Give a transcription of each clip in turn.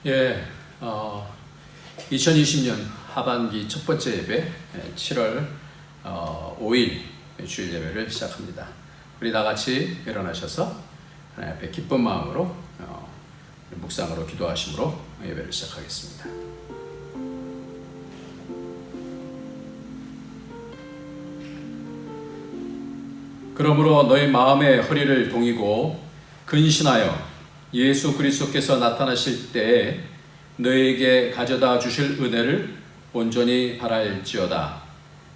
예, 2020년 하반기 첫 번째 예배 7월 5일 주일 예배를 시작합니다. 우리 다 같이 일어나셔서 하나님 앞에 기쁜 마음으로 묵상으로 기도하심으로 예배를 시작하겠습니다. 그러므로 너희 마음의 허리를 동이고 근신하여 예수 그리스도께서 나타나실 때에 너희에게 가져다 주실 은혜를 온전히 바랄지어다.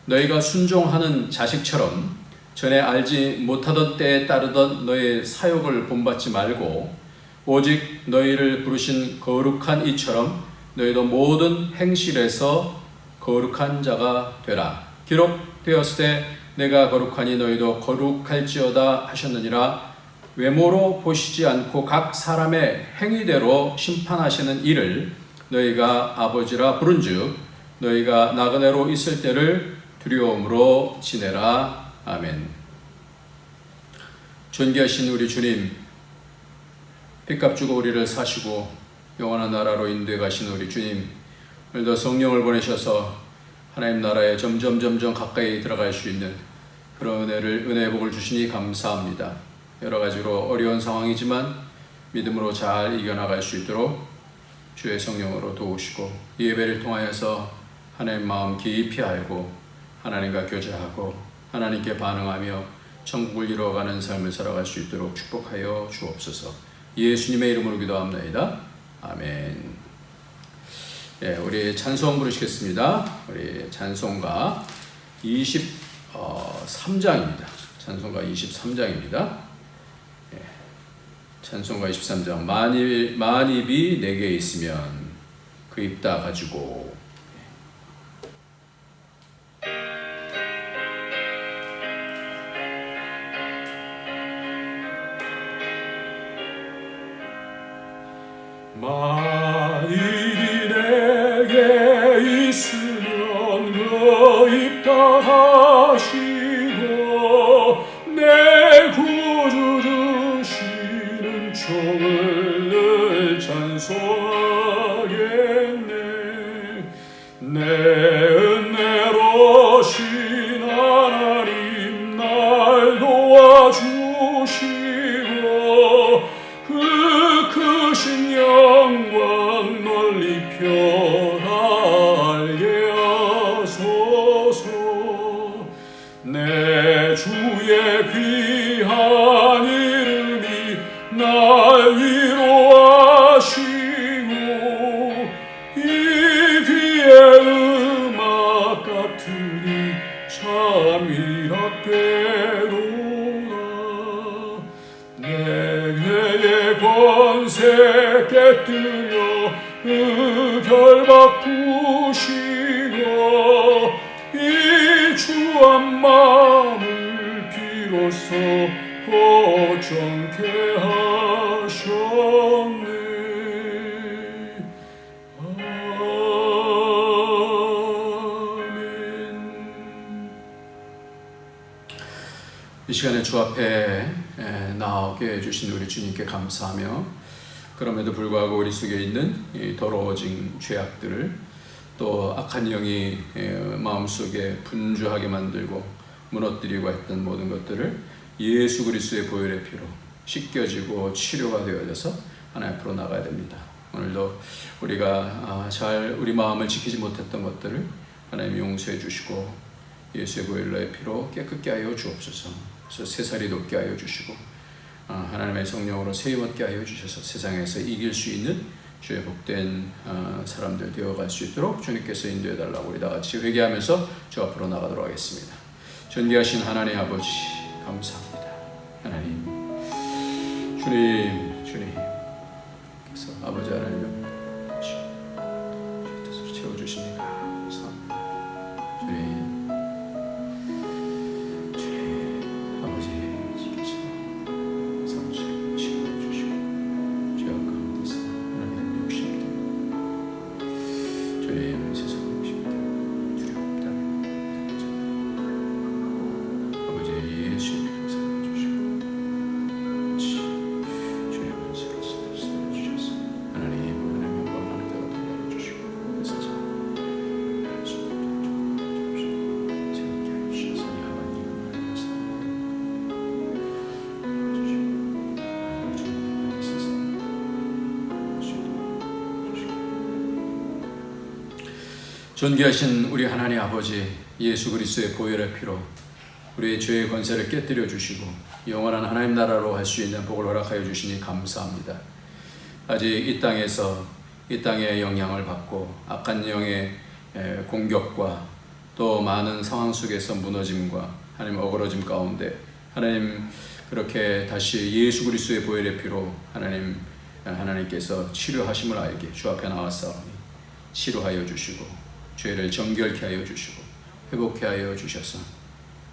너희가 순종하는 자식처럼 전에 알지 못하던 때에 따르던 너희 사욕을 본받지 말고 오직 너희를 부르신 거룩한 이처럼 너희도 모든 행실에서 거룩한 자가 되라. 기록되었을 때 내가 거룩하니 너희도 거룩할지어다 하셨느니라. 외모로 보시지 않고 각 사람의 행위대로 심판하시는 이를 너희가 아버지라 부른즉 너희가 나그네로 있을 때를 두려움으로 지내라. 아멘. 존귀하신 우리 주님, 빚값 주고 우리를 사시고 영원한 나라로 인도해 가신 우리 주님, 오늘도 성령을 보내셔서 하나님 나라에 점점 가까이 들어갈 수 있는 그런 은혜의 복을 주시니 감사합니다. 여러 가지로 어려운 상황이지만 믿음으로 잘 이겨나갈 수 있도록 주의 성령으로 도우시고 이 예배를 통하여서 하나님 마음 깊이 알고 하나님과 교제하고 하나님께 반응하며 천국을 이루어가는 삶을 살아갈 수 있도록 축복하여 주옵소서. 예수님의 이름으로 기도합니다. 아멘. 예, 우리 찬송 부르시겠습니다. 우리 찬송가 23장입니다. 찬송가 23장입니다. 찬송가 23장 만입이 내게 있으면 그 입 다 가지고 만입이 내게 있으면 그 입 다 가지고 내 구주 주시는 총을 늘 찬송하겠네. 내 은혜로신 하나님 날 도와주시고 그 크신 영광 널리 펴알게 하소서. 내 주의 귀한 이름이 날 위로하시고 이 귀의 음악 같으니 참 위압되도다. 내게 권세 깨뜨려 흑혈 바꾸시고 이 주한 마음을 비로소 고정케 하셨네. 아멘. 이 시간에 주 앞에 나오게 해주신 우리 주님께 감사하며 그럼에도 불구하고 우리 속에 있는 이 더러워진 죄악들을 또 악한 영이 마음속에 분주하게 만들고 무너뜨리고 했던 모든 것들을 예수 그리스도의 보혈의 피로 씻겨지고 치료가 되어져서 하나님 앞으로 나가야 됩니다. 오늘도 우리가 잘 우리 마음을 지키지 못했던 것들을 하나님이 용서해 주시고 예수의 보혈의 피로 깨끗게 하여 주옵소서. 그래서 새살이 돋게 하여 주시고 하나님의 성령으로 세임 얻게 하여 주셔서 세상에서 이길 수 있는 주의 복된 사람들 되어갈 수 있도록 주님께서 인도해 달라고 우리 다 같이 회개하면서 주 앞으로 나가도록 하겠습니다. 존귀하신 하나님 아버지 감사합니다. 하나님 주님 그래서 아버지 하나님의 주의 뜻으로 채워주시니까 감사합니다. 주님 아버지 지키시고 성취 치료해주시고 죄악 가운데서 하나님 욕심들 주님 세상 욕심들 두렵다 아버지 예수님 살려주시고 주의 은혜로 살려주셔서 하나님 은혜 영광 존귀하신 우리 하나님 아버지, 예수 그리스도의 보혈의 피로 우리의 죄의 권세를 깨뜨려 주시고 영원한 하나님 나라로 갈 수 있는 복을 허락하여 주시니 감사합니다. 아직 이 땅에서 이 땅의 영향을 받고 악한 영의 공격과 또 많은 상황 속에서 무너짐과 하나님 어그러짐 가운데 하나님 그렇게 다시 예수 그리스도의 보혈의 피로 하나님께서 치료하심을 알게 주 앞에 나왔사오니 치료하여 주시고 죄를 정결케 하여 주시고 회복케 하여 주셔서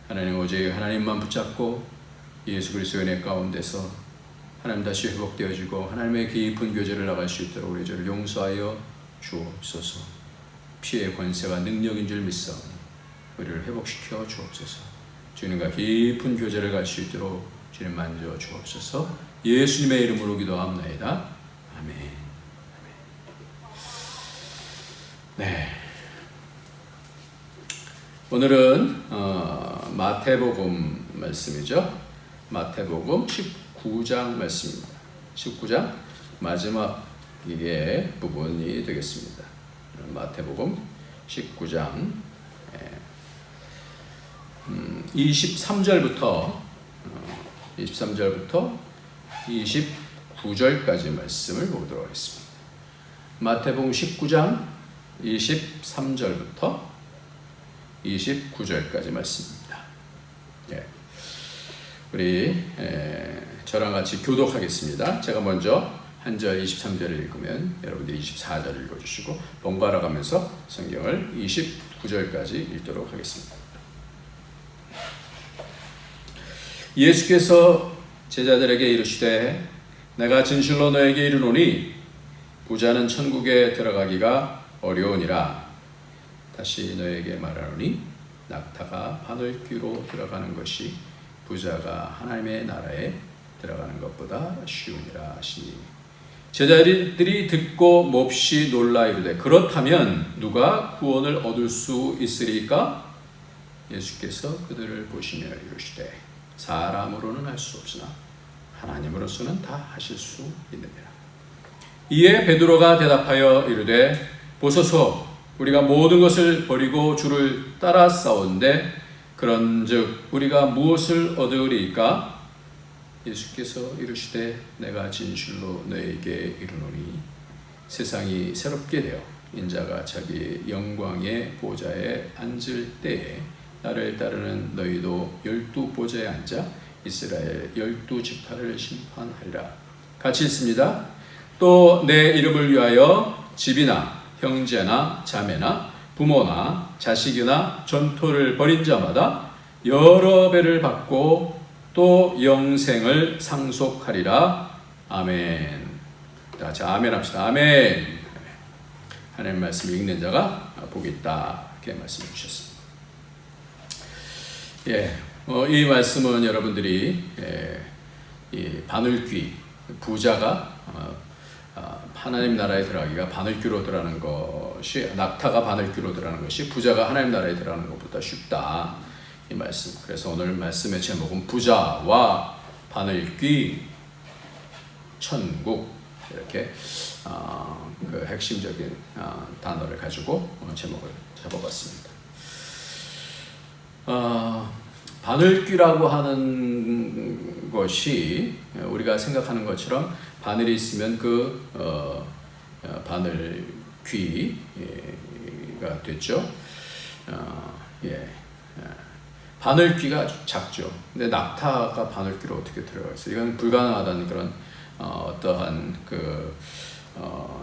하나님 오직 하나님만 붙잡고 예수 그리스도의 은혜 가운데서 하나님 다시 회복되어지고 하나님의 깊은 교제를 나갈 수 있도록 우리 죄를 용서하여 주옵소서. 피의 권세가 능력인 줄 믿사오니 우리를 회복시켜 주옵소서. 주님과 깊은 교제를 갈 수 있도록 주님 만져 주옵소서. 예수님의 이름으로 기도합나이다. 아멘. 네. 오늘은 마태복음 말씀이죠. 마태복음 19장 말씀입니다. 19장 마지막 이게 부분이 되겠습니다. 마태복음 19장 23절부터 29절까지 말씀을 보도록 하겠습니다. 마태복음 19장 23절부터 29절까지 말씀입니다. 예. 우리 저랑 같이 교독하겠습니다. 제가 먼저 한 절 23절을 읽으면 여러분들이 24절을 읽어주시고 번갈아 가면서 성경을 29절까지 읽도록 하겠습니다. 예수께서 제자들에게 이르시되 내가 진실로 너에게 이르노니 부자는 천국에 들어가기가 어려우니라. 다시 너에게 말하노니 낙타가 바늘귀로 들어가는 것이 부자가 하나님의 나라에 들어가는 것보다 쉬우니라 하시니 제자들이 듣고 몹시 놀라 이르되 그렇다면 누가 구원을 얻을 수 있으리까? 예수께서 그들을 보시며 이르시되 사람으로는 할 수 없으나 하나님으로서는 다 하실 수 있느니라. 이에 베드로가 대답하여 이르되 보소서 우리가 모든 것을 버리고 주를 따라 싸운데 그런즉 우리가 무엇을 얻으리까? 예수께서 이르시되 내가 진실로 너에게 이르노니 세상이 새롭게 되어 인자가 자기 영광의 보좌에 앉을 때에 나를 따르는 너희도 12보좌에 앉아 이스라엘 12지파를 심판하리라. 같이 읽습니다. 또 내 이름을 위하여 집이나 형제나 자매나 부모나 자식이나 전토를 벌인 자마다 여러 배를 받고 또 영생을 상속하리라. 아멘. 자, 아멘 합시다. 아멘. 하나님 말씀 읽는 자가 복이 있다. 이렇게 말씀해 주셨습니다. 예, 이 말씀은 여러분들이 이 바늘귀 부자가 하나님 나라에 들어가기가 바늘귀로 들어가는 것이 낙타가 바늘귀로 들어가는 것이 부자가 하나님 나라에 들어가는 것보다 쉽다. 이 말씀. 그래서 오늘 말씀의 제목은 부자와 바늘귀 천국 이렇게 그 핵심적인 단어를 가지고 제목을 잡아봤습니다. 바늘귀라고 하는 것이 우리가 생각하는 것처럼 바늘이 있으면 그 바늘귀가 됐죠. 예. 바늘귀가 아주 작죠. 근데 낙타가 바늘귀로 어떻게 들어가 있어요? 이건 불가능하다는 그런 어떠한 그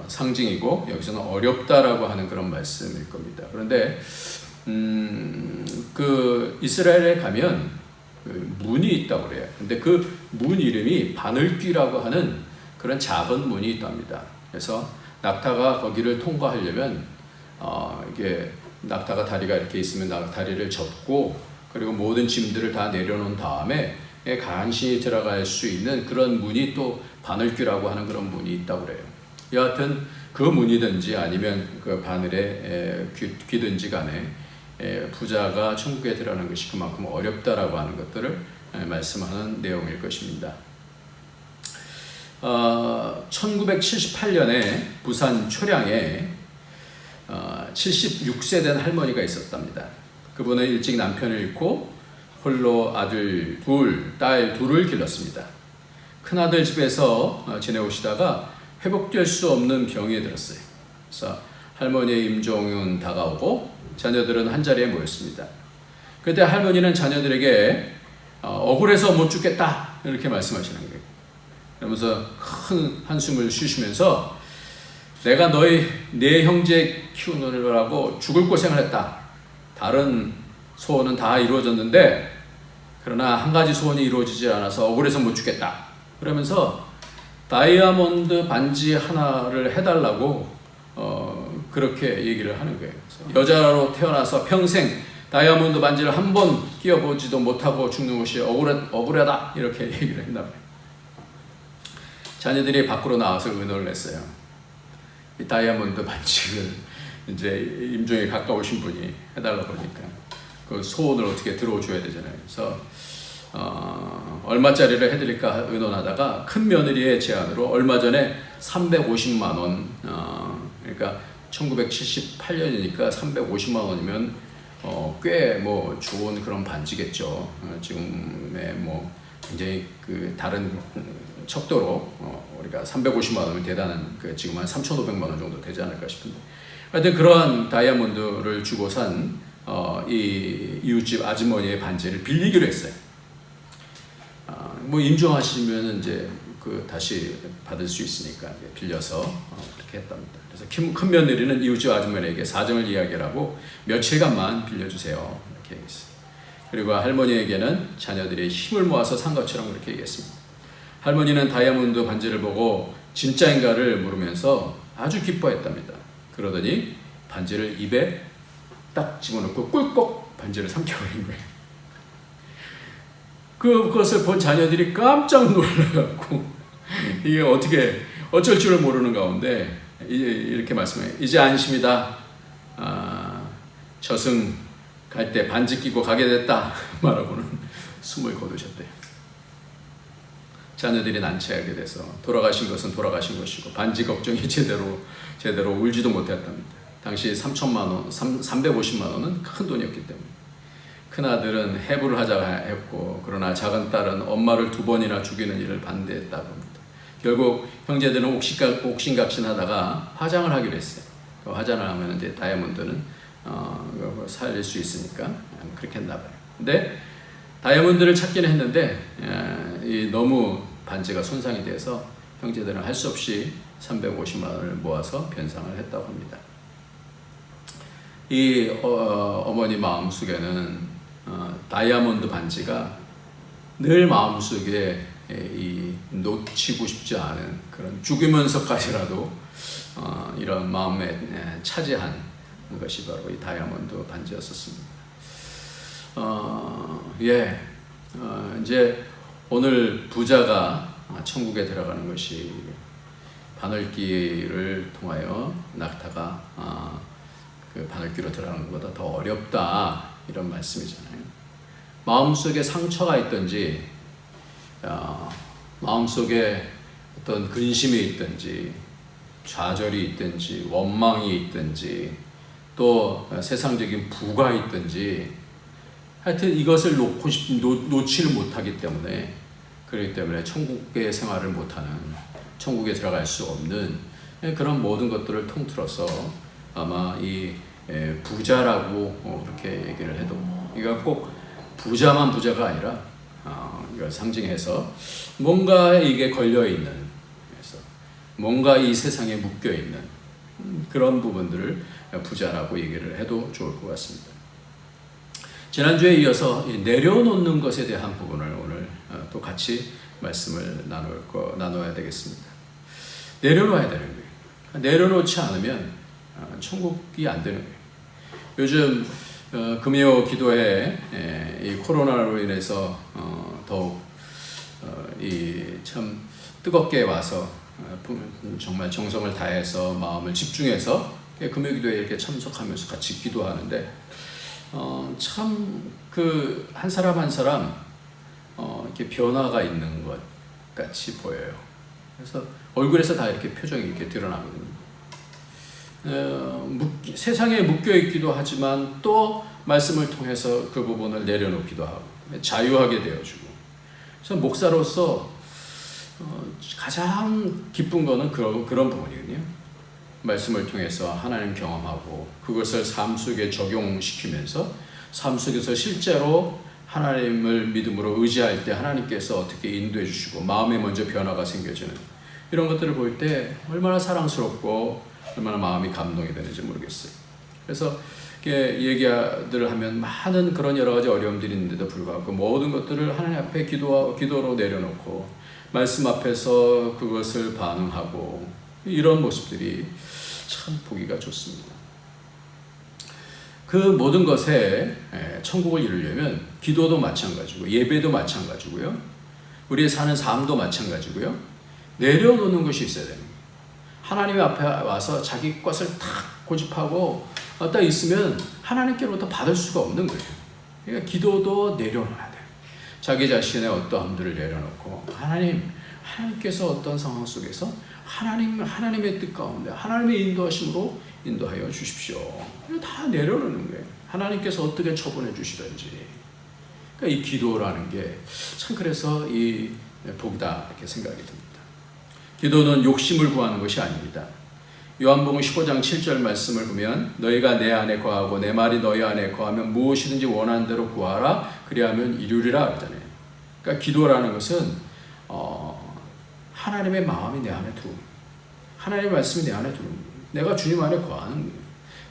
상징이고 여기서는 어렵다라고 하는 그런 말씀일 겁니다. 그런데 그 이스라엘에 가면 그 문이 있다고 그래요. 근데 그 문 이름이 바늘귀라고 하는 그런 작은 문이 있답니다. 그래서 낙타가 거기를 통과하려면 이게 낙타가 다리가 이렇게 있으면 다리를 접고 그리고 모든 짐들을 다 내려놓은 다음에 간신히 들어갈 수 있는 그런 문이 또 바늘귀라고 하는 그런 문이 있다고 그래요. 여하튼 그 문이든지 아니면 그 바늘에 귀든지 간에 부자가 천국에 들어가는 것이 그만큼 어렵다라고 하는 것들을 말씀하는 내용일 것입니다. 1978년에 부산 초량에 76세 된 할머니가 있었답니다. 그분은 일찍 남편을 잃고 홀로 아들 둘, 딸 둘을 길렀습니다. 큰아들 집에서 지내오시다가 회복될 수 없는 병이 들었어요. 그래서 할머니의 임종은 다가오고 자녀들은 한자리에 모였습니다. 그때 할머니는 자녀들에게 억울해서 못 죽겠다 이렇게 말씀하시는 거예요. 그러면서 큰 한숨을 쉬시면서 내가 네 형제 키우느라고 죽을 고생을 했다. 다른 소원은 다 이루어졌는데 그러나 한 가지 소원이 이루어지지 않아서 억울해서 못 죽겠다. 그러면서 다이아몬드 반지 하나를 해달라고 그렇게 얘기를 하는 거예요. 여자로 태어나서 평생 다이아몬드 반지를 한 번 끼워보지도 못하고 죽는 것이 억울하다 이렇게 얘기를 했나 봐요. 자녀들이 밖으로 나와서 의논을 했어요. 이 다이아몬드 반지를 이제 임종에 가까우신 분이 해달라고 그러니까 그 소원을 어떻게 들어줘야 되잖아요. 그래서 얼마짜리를 해드릴까 의논하다가 큰 며느리의 제안으로 얼마 전에 350만 원, 그러니까 1978년이니까 350만 원이면 꽤 뭐 좋은 그런 반지겠죠. 지금의 뭐 굉장히 그 다른 척도로 우리가 350만 원이면 대단한 지금 한 3,500만 원 정도 되지 않을까 싶은데, 하여튼 그러한 다이아몬드를 주고 산 이 이웃집 아주머니의 반지를 빌리기로 했어요. 뭐 임종하시면 이제 다시 받을 수 있으니까 빌려서 그렇게 했답니다. 그래서 큰 며느리는 이웃집 아주머니에게 사정을 이야기하고 며칠간만 빌려주세요 이렇게 얘기했어요. 그리고 할머니에게는 자녀들이 힘을 모아서 산 것처럼 그렇게 얘기했습니다. 할머니는 다이아몬드 반지를 보고 진짜인가를 물으면서 아주 기뻐했답니다. 그러더니 반지를 입에 딱 집어넣고 꿀꺽 반지를 삼켜버린 거예요. 그것을 본 자녀들이 깜짝 놀라갖고 이게 어쩔 줄을 모르는 가운데 이렇게 말씀해요. 이제 안심이다. 저승 갈 때 반지 끼고 가게 됐다 말하고는 숨을 거두셨대요. 자녀들이 난처하게 돼서 돌아가신 것은 돌아가신 것이고 반지 걱정이 제대로 울지도 못했답니다. 당시 350만 원은 큰 돈이었기 때문에 큰아들은 해부를 하자고 했고, 그러나 작은 딸은 엄마를 2번이나 죽이는 일을 반대했다고 합니다. 결국 형제들은 옥신각신하다가 화장을 하기로 했어요. 화장을 하면 이제 다이아몬드는 살릴 수 있으니까 그렇게 했나 봐요. 근데 다이아몬드를 찾기는 했는데 너무 반지가 손상이 돼서 형제들은 할 수 없이 350만 원을 모아서 변상을 했다고 합니다. 이 어머니 마음속에는 다이아몬드 반지가 늘 마음속에 놓치고 싶지 않은 그런 죽으면서까지라도 이런 마음에 차지한 것이 바로 이 다이아몬드 반지였었습니다. 이제 오늘 부자가 천국에 들어가는 것이 바늘길을 통하여 낙타가 그 바늘길로 들어가는 것보다 더 어렵다 이런 말씀이잖아요. 마음속에 상처가 있든지 마음속에 어떤 근심이 있든지 좌절이 있든지 원망이 있든지 또 세상적인 부가 있든지 하여튼 이것을 놓지를 못하기 때문에, 그렇기 때문에 천국의 생활을 못하는, 천국에 들어갈 수 없는 그런 모든 것들을 통틀어서 아마 이 부자라고 그렇게 얘기를 해도 이거 꼭 부자만 부자가 아니라 이걸 상징해서 뭔가 이게 걸려있는, 그래서 뭔가 이 세상에 묶여있는 그런 부분들을 부자라고 얘기를 해도 좋을 것 같습니다. 지난주에 이어서 내려놓는 것에 대한 부분을 오늘 또 같이 말씀을 나눠야 되겠습니다. 내려놓아야 되는 거예요. 내려놓지 않으면 천국이 안 되는 거예요. 요즘 금요 기도회 이 코로나로 인해서 더욱 참 뜨겁게 와서 정말 정성을 다해서 마음을 집중해서 금요 기도회에 이렇게 참석하면서 같이 기도하는데 참 한 사람 한 사람 이렇게 변화가 있는 것 같이 보여요. 그래서 얼굴에서 다 이렇게 표정이 이렇게 드러나거든요. 세상에 묶여 있기도 하지만 또 말씀을 통해서 그 부분을 내려놓기도 하고 자유하게 되어주고. 그래서 목사로서 가장 기쁜 거는 그런 부분이거든요. 말씀을 통해서 하나님 경험하고 그것을 삶 속에 적용시키면서 삶 속에서 실제로 하나님을 믿음으로 의지할 때 하나님께서 어떻게 인도해 주시고 마음에 먼저 변화가 생겨지는 이런 것들을 볼 때 얼마나 사랑스럽고 얼마나 마음이 감동이 되는지 모르겠어요. 그래서 얘기들을 하면 많은 그런 여러 가지 어려움들이 있는데도 불구하고 모든 것들을 하나님 앞에 기도로 내려놓고 말씀 앞에서 그것을 반응하고 이런 모습들이 참 보기가 좋습니다. 그 모든 것에 천국을 이루려면 기도도 마찬가지고 예배도 마찬가지고요. 우리의 사는 삶도 마찬가지고요. 내려놓는 것이 있어야 됩니다. 하나님 앞에 와서 자기 것을 탁 고집하고 딱 있으면 하나님께로부터 받을 수가 없는 거예요. 그러니까 기도도 내려놔야 돼요. 자기 자신의 어떠함들을 내려놓고 하나님께서 어떤 상황 속에서 하나님의 뜻 가운데 하나님의 인도하심으로 인도하여 주십시오. 다 내려놓는 거예요. 하나님께서 어떻게 처분해 주시든지. 그러니까 이 기도라는 게 참 그래서 이 복이다 이렇게 생각이 듭니다. 기도는 욕심을 구하는 것이 아닙니다. 요한복음 15장 7절 말씀을 보면 너희가 내 안에 거하고 내 말이 너희 안에 거하면 무엇이든지 원하는 대로 구하라 그리하면 이루리라 그러잖아요. 그러니까 기도라는 것은 하나님의 마음이 내 안에 들어오는 거예요. 하나님의 말씀이 내 안에 들어오는 거예요. 내가 주님 안에 거하는 거예요.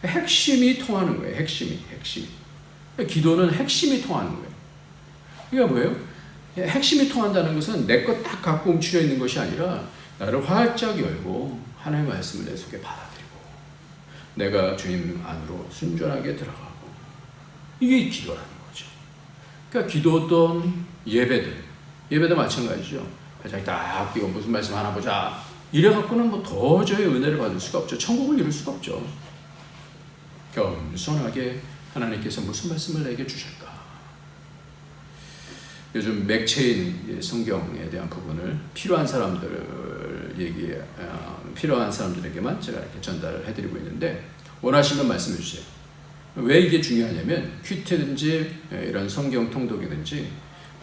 핵심이 통하는 거예요. 핵심이. 그러니까 기도는 핵심이 통하는 거예요. 그러니까 뭐예요? 핵심이 통한다는 것은 내 것 딱 갖고 움츠려 있는 것이 아니라 나를 활짝 열고 하나님의 말씀을 내 속에 받아들이고 내가 주님 안으로 순전하게 들어가고 이게 기도라는 거죠. 그러니까 기도든 예배도 마찬가지죠. 자기 딱 끼고 무슨 말씀 하나 보자 이래 갖고는 뭐 도저히 은혜를 받을 수가 없죠. 천국을 이룰 수가 없죠. 겸손하게 하나님께서 무슨 말씀을 내게 주실까. 요즘 맥체인 성경에 대한 부분을 필요한 사람들에게만 제가 이렇게 전달을 해드리고 있는데 원하시면 말씀해 주세요. 왜 이게 중요하냐면 큐티든지 이런 성경 통독이든지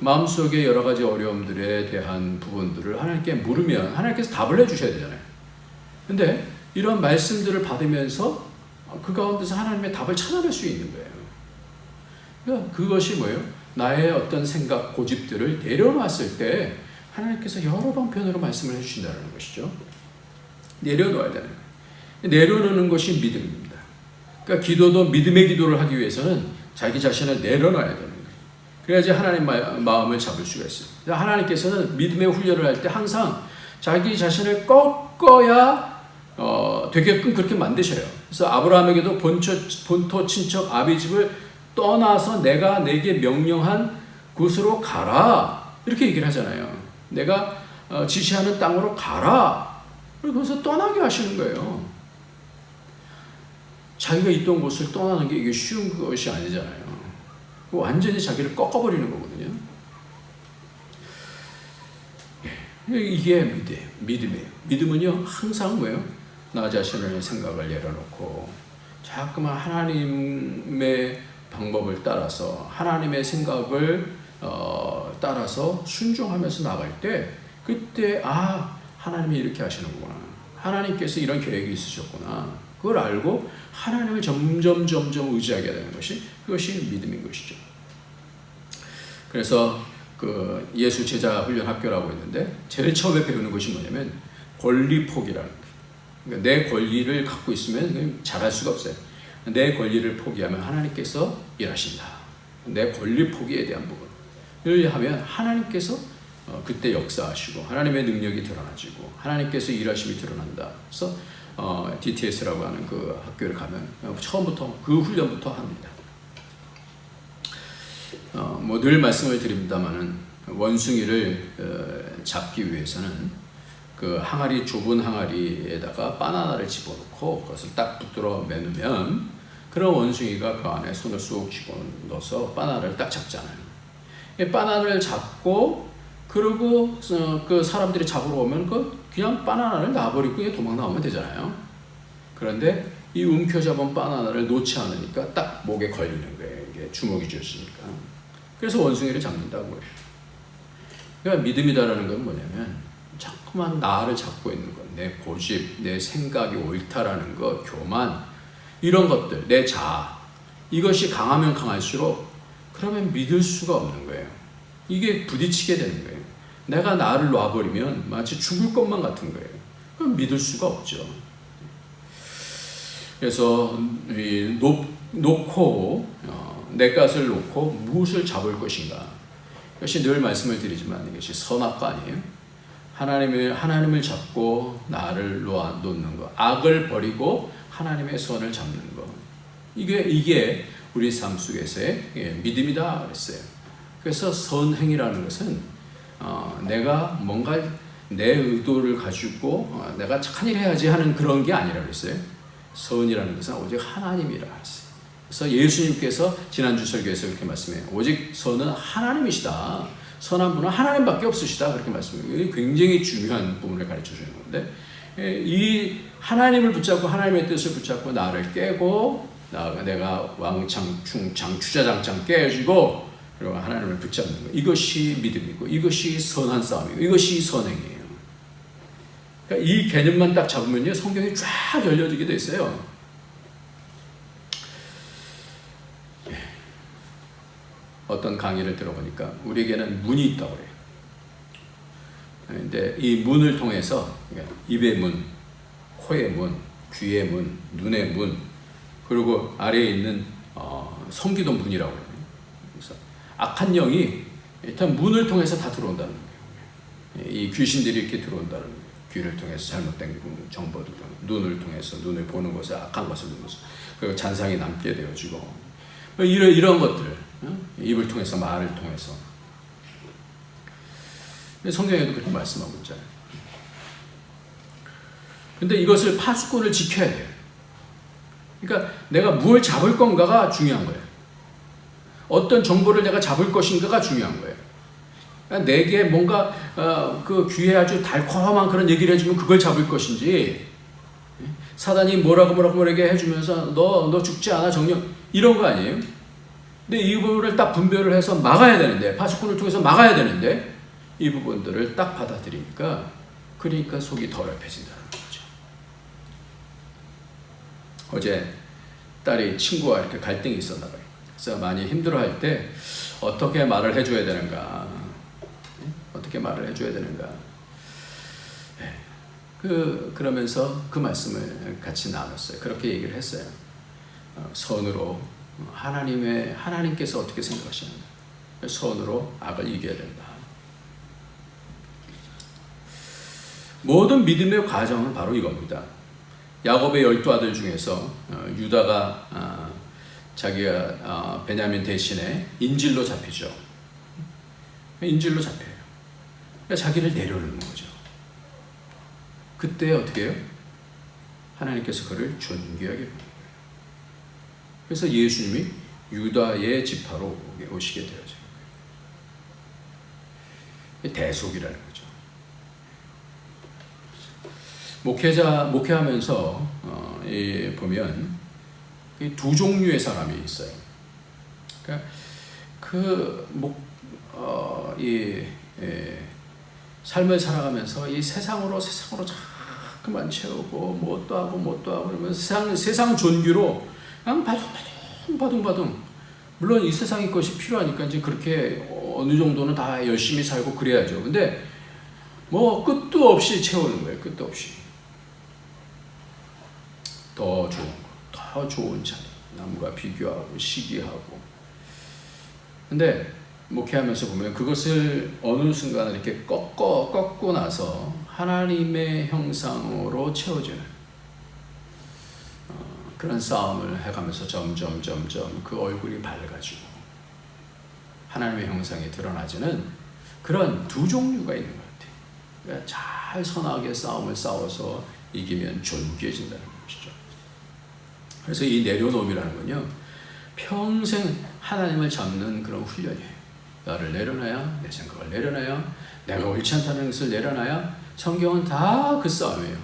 마음속에 여러 가지 어려움들에 대한 부분들을 하나님께 물으면 하나님께서 답을 해주셔야 되잖아요. 근데 이런 말씀들을 받으면서 그 가운데서 하나님의 답을 찾아낼 수 있는 거예요. 그러니까 그것이 뭐예요? 나의 어떤 생각, 고집들을 내려놨을 때 하나님께서 여러 방편으로 말씀을 해주신다는 것이죠. 내려놓아야 되는 거예요. 내려놓는 것이 믿음입니다. 그러니까 기도도 믿음의 기도를 하기 위해서는 자기 자신을 내려놔야 되는 거예요. 그래야지 하나님 마음을 잡을 수가 있어요. 하나님께서는 믿음의 훈련을 할 때 항상 자기 자신을 꺾어야 되게끔 그렇게 만드셔요. 그래서 아브라함에게도 본토 친척 아비집을 떠나서 내가 내게 명령한 곳으로 가라 이렇게 얘기를 하잖아요. 내가 지시하는 땅으로 가라. 그리고 거기서 떠나게 하시는 거예요. 자기가 있던 곳을 떠나는 게 이게 쉬운 것이 아니잖아요. 완전히 자기를 꺾어버리는 거거든요. 이게 믿음이에요. 믿음은요 항상 뭐예요? 나 자신의 생각을 내려놓고 자꾸만 하나님의 방법을 따라서 하나님의 생각을 따라서 순종하면서 나갈 때 그때 하나님이 이렇게 하시는구나. 하나님께서 이런 계획이 있으셨구나. 그걸 알고 하나님을 점점 의지하게 되는 것이 그것이 믿음인 것이죠. 그래서 그 예수 제자 훈련 학교라고 있는데 제일 처음에 배우는 것이 뭐냐면 권리 포기라는 거예요. 그러니까 내 권리를 갖고 있으면 잘할 수가 없어요. 내 권리를 포기하면 하나님께서 일하신다. 내 권리 포기에 대한 부분을 하면 하나님께서 그때 역사하시고 하나님의 능력이 드러나지고 하나님께서 일하심이 드러난다. 그래서 DTS라고 하는 그 학교를 가면 처음부터 그 훈련부터 합니다. 뭐 늘 말씀을 드립니다만은 원숭이를 잡기 위해서는 그 항아리 좁은 항아리에다가 바나나를 집어넣고 그것을 딱 붙들어 매누면 그런 원숭이가 그 안에 손을 쑥 집어넣어서 바나나를 딱 잡잖아요. 바나나를 잡고 그리고 그 사람들이 잡으러 오면 그냥 바나나를 놔버리고 그냥 도망 나오면 되잖아요. 그런데 이 움켜잡은 바나나를 놓지 않으니까 딱 목에 걸리는 거예요. 이게 주먹이 쥐었으니까. 그래서 원숭이를 잡는다고요. 그러니까 믿음이다라는 건 뭐냐면 자꾸만 나를 잡고 있는 것, 내 고집, 내 생각이 옳다라는 것, 교만, 이런 것들, 내 자아, 이것이 강하면 강할수록 그러면 믿을 수가 없는 거예요. 이게 부딪히게 되는 거예요. 내가 나를 놔버리면 마치 죽을 것만 같은 거예요. 그럼 믿을 수가 없죠. 그래서 놓고 내 것을 놓고 무엇을 잡을 것인가. 이것이 늘 말씀을 드리지만 이것이 선악과 아니에요. 하나님을 잡고 나를 놓는 것, 악을 버리고 하나님의 선을 잡는 것. 이게 우리 삶 속에서의 믿음이다 그랬어요. 그래서 선행이라는 것은 내가 뭔가 내 의도를 가지고 내가 착한 일 해야지 하는 그런 게 아니라 그랬어요. 선이라는 것은 오직 하나님이라 했어요. 그래서 예수님께서 지난주 설교에서 그렇게 말씀해요. 오직 선은 하나님이시다. 선한 분은 하나님밖에 없으시다. 그렇게 말씀해요. 이게 굉장히 중요한 부분을 가르쳐 주는 건데, 이 하나님을 붙잡고 하나님의 뜻을 붙잡고 나를 깨고 내가 왕창 충창 주자장창 깨지고 그리고 하나님을 붙잡는 것, 이것이 믿음이고 이것이 선한 싸움이고 이것이 선행이에요. 그러니까 이 개념만 딱 잡으면요 성경이 쫙 열려지게 돼 있어요. 어떤 강의를 들어보니까 우리에게는 문이 있다고 그래요. 근데 이 문을 통해서 입의 문, 코의 문, 귀의 문, 눈의 문, 그리고 아래에 있는 성기도 문이라고 해요. 그래서 악한 영이 일단 문을 통해서 다 들어온다는 거예요. 이 귀신들이 이렇게 들어온다는 거예요. 귀를 통해서 잘못된 정보들, 눈을 통해서 눈을 보는 것에 악한 것을 보면서 그리고 잔상이 남게 되어지고 이런 것들, 입을 통해서 말을 통해서 성경에도 그렇게 말씀하고 있잖아요. 근데 이것을 파수꾼을 지켜야 돼요. 그러니까 내가 무엇을 잡을 건가가 중요한 거예요. 어떤 정보를 내가 잡을 것인가가 중요한 거예요. 그러니까 내게 뭔가 그 귀에 아주 달콤한 그런 얘기를 해주면 그걸 잡을 것인지, 사단이 뭐라고 해주면서 너 죽지 않아 정령 이런 거 아니에요? 근데 이 부분을 딱 분별을 해서 막아야 되는데, 파수꾼을 통해서 막아야 되는데 이 부분들을 딱 받아들이니까 그러니까 속이 더럽혀진다는 거죠. 어제 딸이 친구와 이렇게 갈등이 있었나 봐요. 그래서 많이 힘들어할 때 어떻게 말을 해줘야 되는가, 어떻게 말을 해줘야 되는가. 그러면서 그 말씀을 같이 나눴어요. 그렇게 얘기를 했어요. 선으로 하나님께서 어떻게 생각하시는가. 선으로 악을 이겨야 된다. 모든 믿음의 과정은 바로 이겁니다. 야곱의 12아들 중에서 유다가 자기가 베냐민 대신에 인질로 잡히죠. 인질로 잡혀요. 그러니까 자기를 내려놓는 거죠. 그때 어떻게 해요? 하나님께서 그를 존귀하게 부르는 거예요. 그래서 예수님이 유다의 지파로 오시게 되어져요. 대속이라는 거죠. 목회하면서 보면 두 종류의 사람이 있어요. 그러니까 삶을 살아가면서 이 세상으로 자꾸만 채우고 뭣도 하고 그러면서 세상 존귀로 그냥 바둥바둥. 물론 이 세상의 것이 필요하니까 이제 그렇게 어느 정도는 다 열심히 살고 그래야죠. 근데 뭐 끝도 없이 채우는 거예요. 끝도 없이. 더 좋은 거, 더 좋은 자리, 남과 비교하고 시기하고. 근데 목회하면서 보면 그것을 어느 순간 이렇게 꺾고 나서 하나님의 형상으로 채워지는 그런 싸움을 해가면서 점점 그 얼굴이 밝아지고 하나님의 형상이 드러나지는 그런 두 종류가 있는 것 같아요. 그러니까 잘 선하게 싸움을 싸워서 이기면 존귀해진다는 것이죠. 그래서 이 내려놓음이라는 건요, 평생 하나님을 잡는 그런 훈련이에요. 나를 내려놔야, 내 생각을 내려놔야, 내가 옳지 않다는 것을 내려놔야. 성경은 다 그 싸움이에요.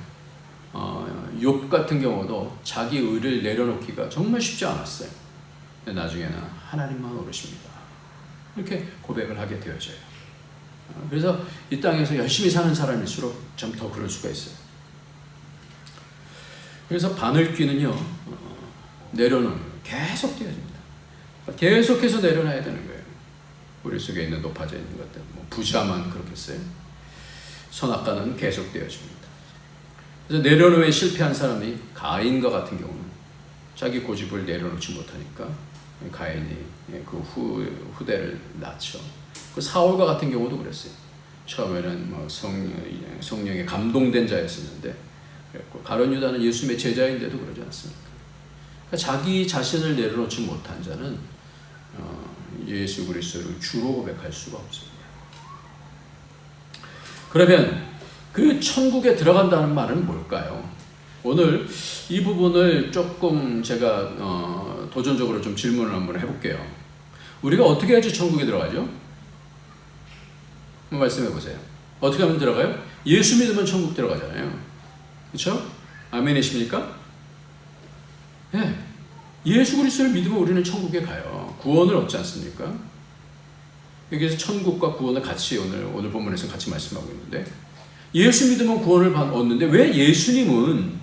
욥 같은 경우도 자기 의를 내려놓기가 정말 쉽지 않았어요. 나중에는 하나님만 오르십니다. 이렇게 고백을 하게 되어져요. 그래서 이 땅에서 열심히 사는 사람일수록 좀 더 그럴 수가 있어요. 그래서 바늘귀는요, 내려놓는 계속 되어집니다. 계속해서 내려놔야 되는 거예요. 우리 속에 있는 높아져 있는 것들, 부자만 그렇겠어요. 선악과는 계속 되어집니다. 그래서 내려놓음에 실패한 사람이 가인과 같은 경우는 자기 고집을 내려놓지 못하니까 가인이 그 후대를 낳죠. 그 사울과 같은 경우도 그랬어요. 처음에는 성령에 감동된 자였었는데, 가룟 유다는 예수님의 제자인데도 그러지 않습니까? 그러니까 자기 자신을 내려놓지 못한 자는 예수 그리스도를 주로 고백할 수가 없습니다. 그러면 그 천국에 들어간다는 말은 뭘까요? 오늘 이 부분을 조금 제가 도전적으로 좀 질문을 한번 해볼게요. 우리가 어떻게 해야지 천국에 들어가죠? 한번 말씀해 보세요. 어떻게 하면 들어가요? 예수 믿으면 천국 들어가잖아요. 그렇죠? 아멘이십니까? 네. 예수 그리스도를 믿으면 우리는 천국에 가요. 구원을 얻지 않습니까? 여기서 천국과 구원을 같이 오늘 본문에서 같이 말씀하고 있는데, 예수 믿으면 구원을 얻는데 왜 예수님은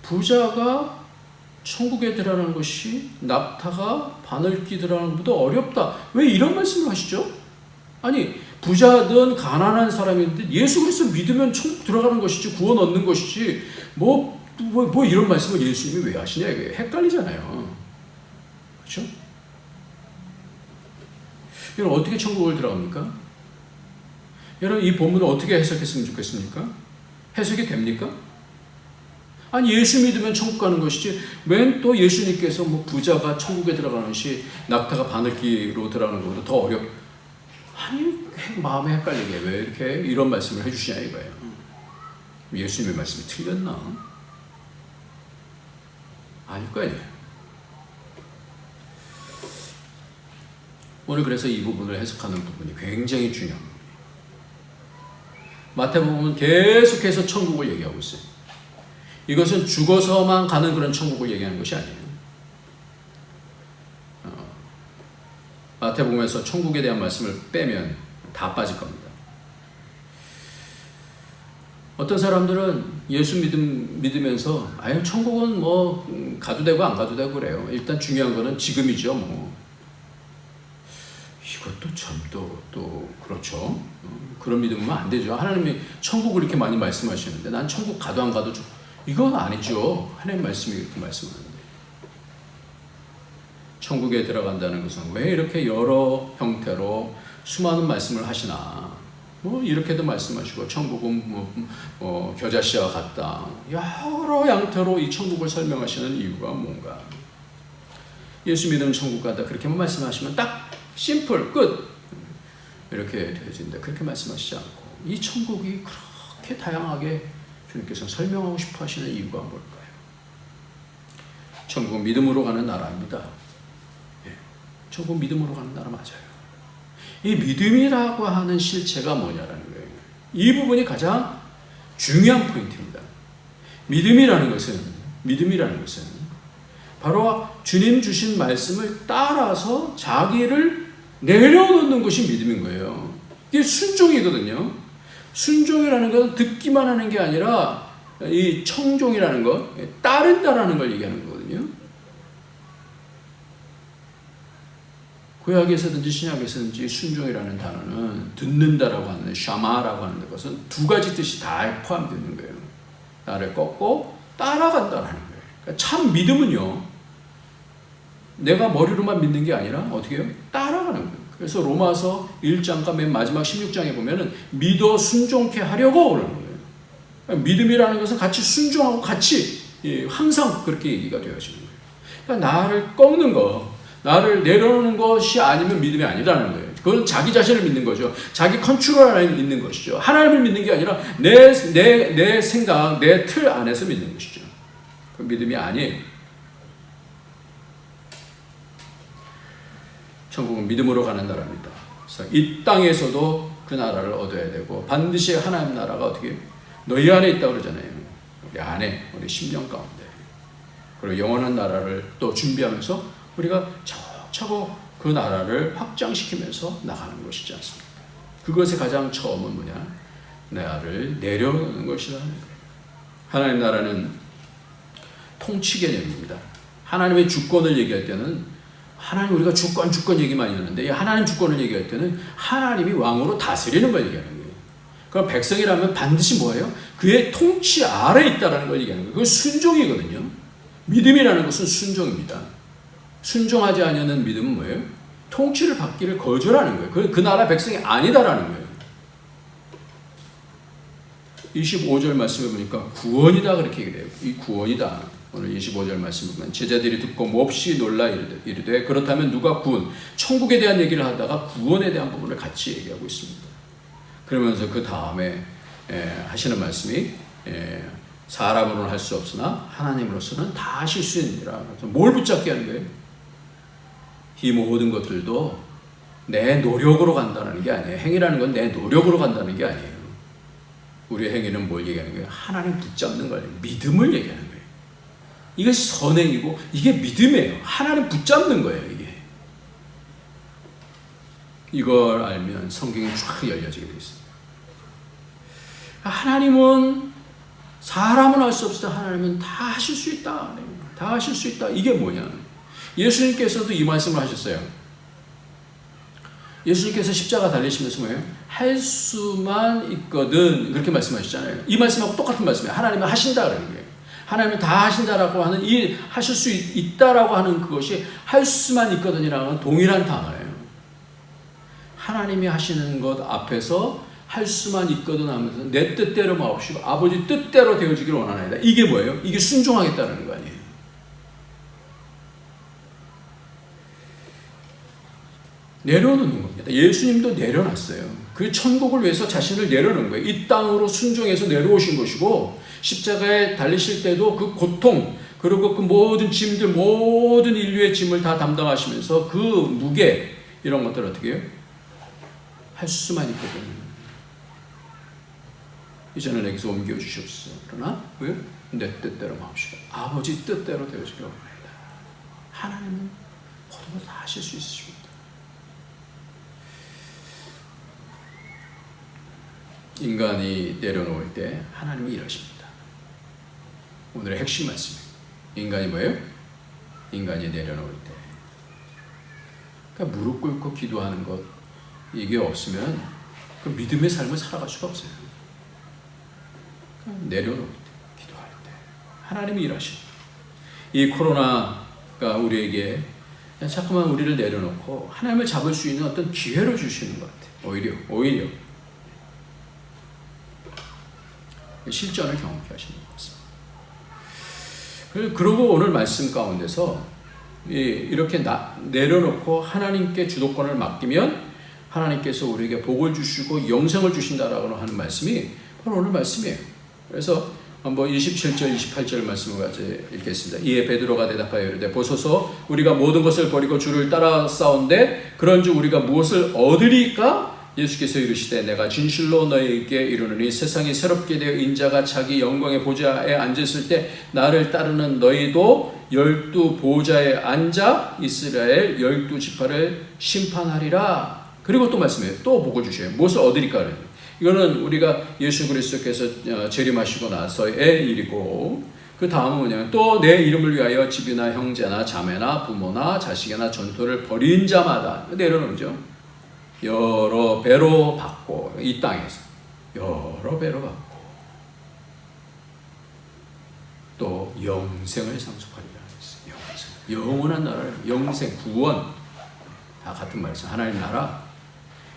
부자가 천국에 들어가는 것이 낙타가 바늘귀 들어가는 것보다 어렵다, 왜 이런 말씀을 하시죠? 아니, 부자든 가난한 사람인데 예수 그리스도 믿으면 천국 들어가는 것이지, 구원 얻는 것이지, 뭐 이런 말씀을 예수님이 왜 하시냐, 이게 헷갈리잖아요. 그렇죠? 여러분, 어떻게 천국을 들어갑니까? 여러분, 이 본문을 어떻게 해석했으면 좋겠습니까? 해석이 됩니까? 아니, 예수 믿으면 천국 가는 것이지, 웬 또 예수님께서 부자가 천국에 들어가는 것이 낙타가 바늘귀로 들어가는 것보다 더 아니, 마음에 헷갈리게 왜 이렇게 이런 말씀을 해주시냐 이거예요. 예수님의 말씀이 틀렸나? 아닐 거 아니에요. 오늘 그래서 이 부분을 해석하는 부분이 굉장히 중요합니다. 마태복음은 계속해서 천국을 얘기하고 있어요. 이것은 죽어서만 가는 그런 천국을 얘기하는 것이 아니에요. 마태복음에서 천국에 대한 말씀을 빼면 다 빠질 겁니다. 어떤 사람들은 예수 믿으면서 아유, 천국은 가도 되고 안 가도 되고 그래요. 일단 중요한 거는 지금이죠. 이것도 참 또 그렇죠. 그런 믿으면 안 되죠. 하나님이 천국을 이렇게 많이 말씀하시는데 난 천국 가도 안 가도 이건 아니죠. 하나님 말씀이 이렇게 말씀하는데, 천국에 들어간다는 것은 왜 이렇게 여러 형태로 수많은 말씀을 하시나? 이렇게도 말씀하시고, 천국은 겨자씨와 같다. 여러 양태로 이 천국을 설명하시는 이유가 뭔가? 예수 믿으면 천국 간다, 그렇게만 말씀하시면 딱 심플 끝 이렇게 되어진다, 그렇게 말씀하시지 않고 이 천국이 그렇게 다양하게 주님께서 설명하고 싶어 하시는 이유가 뭘까요? 천국은 믿음으로 가는 나라입니다. 천국 믿음으로 가는 나라 맞아요. 이 믿음이라고 하는 실체가 뭐냐라는 거예요. 이 부분이 가장 중요한 포인트입니다. 믿음이라는 것은 바로 주님 주신 말씀을 따라서 자기를 내려놓는 것이 믿음인 거예요. 이게 순종이거든요. 순종이라는 것은 듣기만 하는 게 아니라 이 청종이라는 것, 따른다라는 걸 얘기하는 거거든요. 구약에서든지 신약에서든지 순종이라는 단어는 듣는다라고 하는 샤마라고 하는 것은 두 가지 뜻이 다 포함되어 있는 거예요. 나를 꺾고 따라간다라는 거예요. 그러니까 참 믿음은요, 내가 머리로만 믿는 게 아니라 어떻게 해요? 따라가는 거예요. 그래서 로마서 1장과 맨 마지막 16장에 보면은 믿어 순종케 하려고 그러는 거예요. 그러니까 믿음이라는 것은 같이 순종하고 같이 항상 그렇게 얘기가 되어지는 거예요. 그러니까 나를 꺾는 거, 나를 내려놓는 것이 아니면 믿음이 아니라는 거예요. 그건 자기 자신을 믿는 거죠. 자기 컨트롤 안에 믿는 것이죠. 하나님을 믿는 게 아니라 내 생각, 내 틀 안에서 믿는 것이죠. 그 믿음이 아니에요. 천국은 믿음으로 가는 나라입니다. 그래서 이 땅에서도 그 나라를 얻어야 되고, 반드시 하나님 나라가 어떻게 너희 안에 있다고 그러잖아요. 우리 안에, 우리 심령 가운데. 그리고 영원한 나라를 또 준비하면서 우리가 차곡차곡 그 나라를 확장시키면서 나가는 것이지 않습니까? 그것의 가장 처음은 뭐냐? 나를 내려놓는 것이라는 거예요. 하나님 나라는 통치 개념입니다. 하나님의 주권을 얘기할 때는 하나님, 우리가 주권 얘기 많이 하는데 하나님 주권을 얘기할 때는 하나님이 왕으로 다스리는 걸 얘기하는 거예요. 그럼 백성이라면 반드시 뭐예요? 그의 통치 아래에 있다는 걸 얘기하는 거예요. 그건 순종이거든요. 믿음이라는 것은 순종입니다. 순종하지 않는 믿음은 뭐예요? 통치를 받기를 거절하는 거예요. 그 나라 백성이 아니다라는 거예요. 25절 말씀에 보니까 구원이다 그렇게 얘기해요. 이 구원이다. 오늘 25절 말씀을 보면 제자들이 듣고 몹시 놀라 이르되 그렇다면 누가 구원, 천국에 대한 얘기를 하다가 구원에 대한 부분을 같이 얘기하고 있습니다. 그러면서 그 다음에 하시는 말씀이 사람으로는 할 수 없으나 하나님으로서는 다 하실 수 있느니라. 뭘 붙잡게 하는 거예요? 이 모든 것들도 내 노력으로 간다는 게 아니에요. 행위라는 건 내 노력으로 간다는 게 아니에요. 우리의 행위는 뭘 얘기하는 거예요? 하나님 붙잡는 거예요. 믿음을 얘기하는 거예요. 이것이 선행이고 이게 믿음이에요. 하나님 붙잡는 거예요. 이게. 이걸 알면 성경이 쫙 열려지게 되어 있습니다. 하나님은 사람은 할 수 없을 때 하나님은 다 하실 수 있다. 다 하실 수 있다. 이게 뭐냐? 예수님께서도 이 말씀을 하셨어요. 예수님께서 십자가 달리시면서 뭐예요? 할 수만 있거든 그렇게 말씀하셨잖아요. 이 말씀하고 똑같은 말씀이에요. 하나님은 하신다 그러는 거예요. 하나님은 다 하신다라고 하는 이 하실 수 있다라고 하는 그것이 할 수만 있거든이라는 동일한 단어예요. 하나님이 하시는 것 앞에서 할 수만 있거든 하면서 내 뜻대로 마옵시고 아버지 뜻대로 되어지기를 원하나이다. 이게 뭐예요? 이게 순종하겠다는 거 아니에요. 내려놓는 겁니다. 예수님도 내려놨어요. 그 천국을 위해서 자신을 내려놓은 거예요. 이 땅으로 순종해서 내려오신 것이고 십자가에 달리실 때도 그 고통 그리고 그 모든 짐들, 모든 인류의 짐을 다 담당하시면서 그 무게 이런 것들 어떻게 해요? 할 수만 있거든. 이제는 내게서 옮겨주시옵소서. 그러나 왜? 내 뜻대로 마옵시고 아버지 뜻대로 되어지기를 원합니다. 하나님은 모든 걸 다 하실 수 있으십니다. 인간이 내려놓을 때 하나님이 일하십니다. 오늘의 핵심 말씀이에요. 인간이 뭐예요? 인간이 내려놓을 때. 그러니까 무릎 꿇고 기도하는 것 이게 없으면 그 믿음의 삶을 살아갈 수가 없어요. 그러니까 내려놓을 때, 기도할 때 하나님이 일하십니다. 이 코로나가 우리에게 자꾸만 우리를 내려놓고 하나님을 잡을 수 있는 어떤 기회를 주시는 것 같아요. 오히려 실전을 경험케 하시는 것 같습니다. 그리고 오늘 말씀 가운데서 이렇게 내려놓고 하나님께 주도권을 맡기면 하나님께서 우리에게 복을 주시고 영생을 주신다라고 하는 말씀이 바로 오늘 말씀이에요. 그래서 한번 27절, 28절 말씀을 같이 읽겠습니다. 이에 베드로가 대답하여 이르되 보소서 우리가 모든 것을 버리고 주를 따라 싸운데 그런즉 우리가 무엇을 얻으리까? 예수께서 이르시되 내가 진실로 너희에게 이르노니 세상이 새롭게 되어 인자가 자기 영광의 보좌에 앉았을 때 나를 따르는 너희도 12 보좌에 앉아 이스라엘 12지파를 심판하리라. 그리고 또 말씀해요. 또 복을 주셔요. 무엇을 얻으리까? 이거는 우리가 예수 그리스도께서 재림하시고 나서의 일이고 그 다음은 뭐냐면 또 내 이름을 위하여 집이나 형제나 자매나 부모나 자식이나 전토를 벌인 자마다 내려놓죠. 여러 배로 받고 이 땅에서 여러 배로 받고 또 영생을 상속하리라 했어요. 영원한 나라를 영생 구원 다 같은 말이죠. 하나님 나라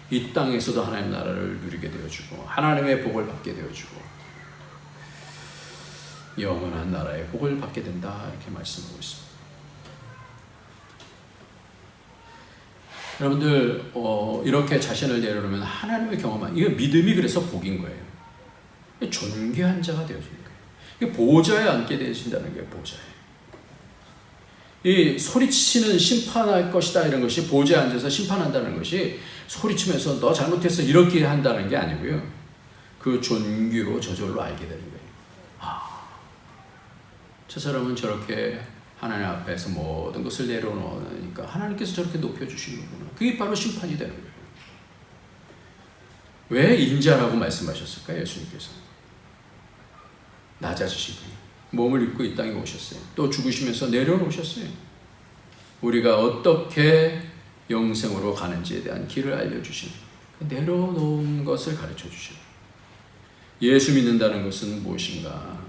이 땅에서도 하나님 나라를 누리게 되어주고 하나님의 복을 받게 되어주고 영원한 나라의 복을 받게 된다 이렇게 말씀하고 있습니다. 여러분들 이렇게 자신을 내려놓으면 하나님을 경험한 이게 믿음이 그래서 복인 거예요. 존귀한 자가 되어지는 거예요. 이게 보좌에 앉게 되신다는 거예요. 보좌에. 이 소리치는 심판할 것이다 이런 것이 보좌에 앉아서 심판한다는 것이 소리치면서 너 잘못했어 이렇게 한다는 게 아니고요. 그 존귀로 저절로 알게 되는 거예요. 저 사람은 저렇게 하나님 앞에서 모든 것을 내려놓으니까 하나님께서 저렇게 높여주시는 거구나. 그게 바로 심판이 되는 거예요. 왜 인자라고 말씀하셨을까요? 예수님께서 낮아지신 거예요. 몸을 입고 이 땅에 오셨어요. 또 죽으시면서 내려놓으셨어요. 우리가 어떻게 영생으로 가는지에 대한 길을 알려주신, 내려놓은 것을 가르쳐 주신. 예수 믿는다는 것은 무엇인가?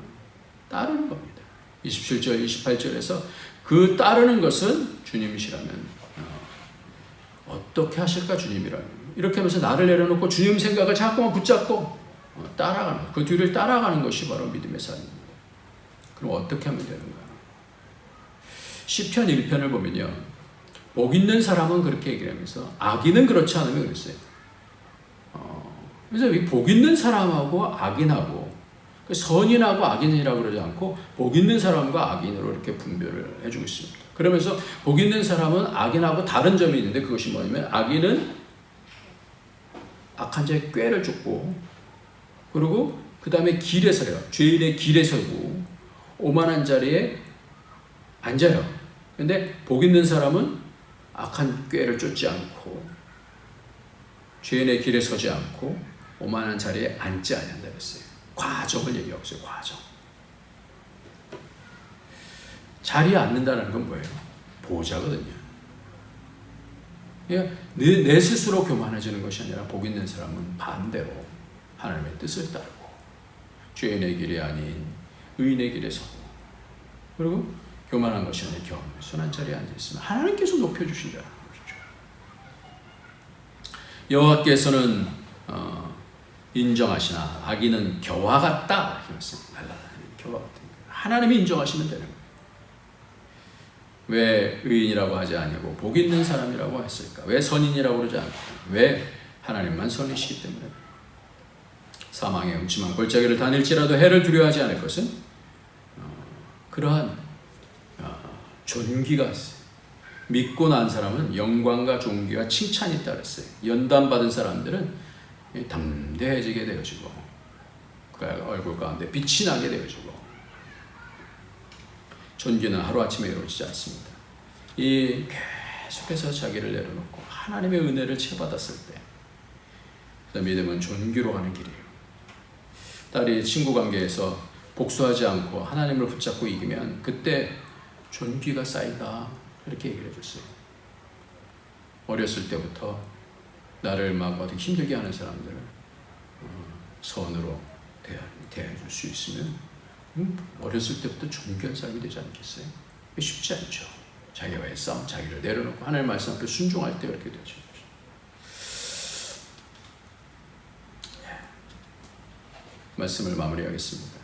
따르는 겁니다. 27절, 28절에서 그 따르는 것은 주님이시라면 어떻게 하실까 주님이라면. 이렇게 하면서 나를 내려놓고 주님 생각을 자꾸만 붙잡고 따라가는, 그 뒤를 따라가는 것이 바로 믿음의 삶입니다. 그럼 어떻게 하면 되는가? 시편 1편을 보면요, 복 있는 사람은 그렇게 얘기를 하면서 악인은 그렇지 않으면 그랬어요. 그래서 이 복 있는 사람하고 악인하고, 선인하고 악인이라고 그러지 않고 복 있는 사람과 악인으로 이렇게 분별을 해주고 있습니다. 그러면서 복 있는 사람은 악인하고 다른 점이 있는데, 그것이 뭐냐면 악인은 악한 자의 꾀를 쫓고, 그리고 그 다음에 길에 서요. 죄인의 길에 서고 오만한 자리에 앉아요. 근데 복 있는 사람은 악한 꾀를 쫓지 않고 죄인의 길에 서지 않고 오만한 자리에 앉지 아니한다 그랬어요. 과정을 얘기하고 있어요. 과정. 자리에 앉는다는 건 뭐예요? 보호자거든요. 내 스스로 교만해지는 것이 아니라 복 있는 사람은 반대로 하나님의 뜻을 따르고 죄인의 길이 아닌 의인의 길에 서고, 그리고 교만한 것이 아니라 선한 자리에 앉아있으면 하나님께서 높여주신다는 것이죠. 여호와께서는 인정하시나 악인은 겨와 같다 이렇게 말씀합니다. 날라다니는 겨와 같은 거예요. 하나님이 인정하시면 되는 거예요. 왜 의인이라고 하지 아니고 복 있는 사람이라고 했을까? 왜 선인이라고 그러지 않고? 왜 하나님만 선이시기 때문에? 사망의 음침한 골짜기를 다닐지라도 해를 두려워하지 않을 것은 그러한 존귀가 있어요. 믿고 난 사람은 영광과 존귀와 칭찬이 있다 그랬어요. 연단받은 사람들은 담대해지게 되어지고 그 얼굴 가운데 빛이 나게 되어지고, 존귀는 하루아침에 이루어지지 않습니다. 이 계속해서 자기를 내려놓고 하나님의 은혜를 채받았을 때, 믿음은 존귀로 가는 길이에요. 딸이 친구 관계에서 복수하지 않고 하나님을 붙잡고 이기면 그때 존귀가 쌓인다 이렇게 얘기를 해줬어요. 어렸을 때부터 나를 막 어디 힘들게 하는 사람들을 선으로 대해줄 수 있으면 어렸을 때부터 존귀한 삶이 되지 않겠어요? 쉽지 않죠. 자기와의 싸움, 자기를 내려놓고 하나님 말씀 앞에 순종할 때 그렇게 되죠. 말씀을 마무리하겠습니다.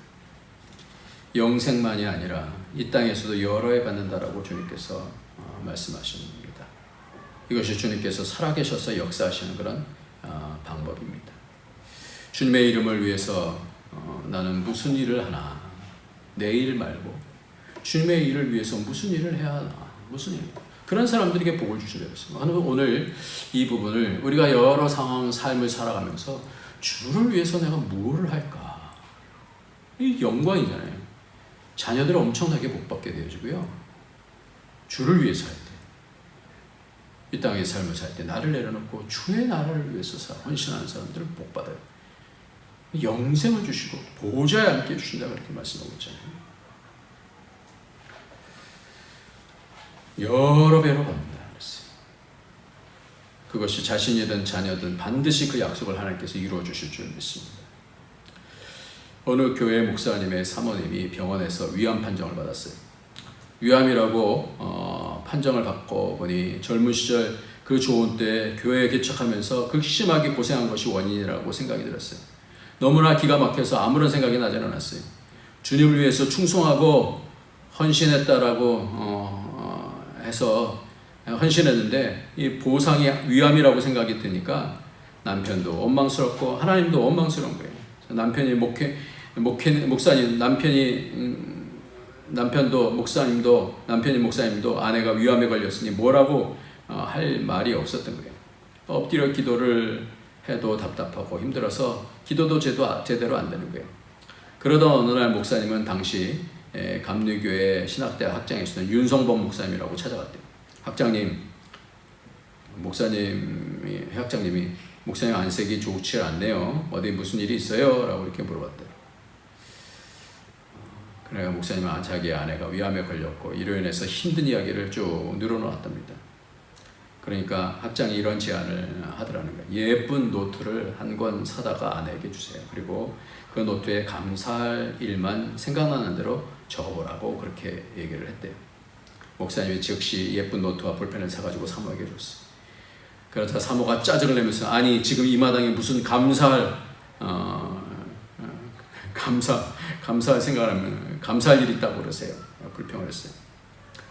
영생만이 아니라 이 땅에서도 여러 해 받는다라고 주님께서 말씀하십니다. 이것이 주님께서 살아계셔서 역사하시는 그런 방법입니다. 주님의 이름을 위해서 나는 무슨 일을 하나, 내 일 말고 주님의 일을 위해서 무슨 일을 해야 하나, 무슨 일. 그런 사람들에게 복을 주시려고 했습니다. 오늘 이 부분을 우리가 여러 상황, 삶을 살아가면서 주를 위해서 내가 무엇을 할까? 이 영광이잖아요. 자녀들을 엄청나게 복받게 되어지고요. 주를 위해서 할 때, 이 땅의 삶을 살 때 나를 내려놓고 주의 나라를 위해서 헌신하는 사람들을 복받아요. 영생을 주시고 보호자에 함께 주신다 그렇게 말씀하고 있잖아요. 여러 배로 받는다 그랬어요. 그것이 자신이든 자녀든 반드시 그 약속을 하나님께서 이루어 주실 줄 믿습니다. 어느 교회 목사님의 사모님이 병원에서 위암 판정을 받았어요. 위암이라고 판정을 받고 보니 젊은 시절 그 좋은 때 교회에 개척하면서 극심하게 고생한 것이 원인이라고 생각이 들었어요. 너무나 기가 막혀서 아무런 생각이 나지 않았어요. 주님을 위해서 충성하고 헌신했다라고 해서 헌신했는데 이 보상이 위암이라고 생각이 드니까 남편도 원망스럽고 하나님도 원망스러운 거예요. 남편이 목사님, 남편도 목사님도 아내가 위암에 걸렸으니 뭐라고 할 말이 없었던 거예요. 엎드려 기도를 해도 답답하고 힘들어서 기도도 제대로 안 되는 거예요. 그러던 어느 날 목사님은 당시 감리교회 신학대학 학장이시던 윤성범 목사님이라고 찾아갔대요. 학장님, 학장님이 목사님 안색이 좋지 않네요. 어디 무슨 일이 있어요? 라고 이렇게 물어봤대요. 그래가 목사님은 자기 아내가 위암에 걸렸고 이로 인해서 힘든 이야기를 쭉 늘어놓았답니다. 그러니까 학장이 이런 제안을 하더라는 거예요. 예쁜 노트를 한 권 사다가 아내에게 주세요. 그리고 그 노트에 감사할 일만 생각나는 대로 적어보라고 그렇게 얘기를 했대요. 목사님이 즉시 예쁜 노트와 볼펜을 사가지고 사모에게 줬어요. 그러자 사모가 짜증을 내면서 아니 지금 이 마당에 무슨 감사할 생각하면 감사할 일이 있다고 그러세요. 불평을 했어요.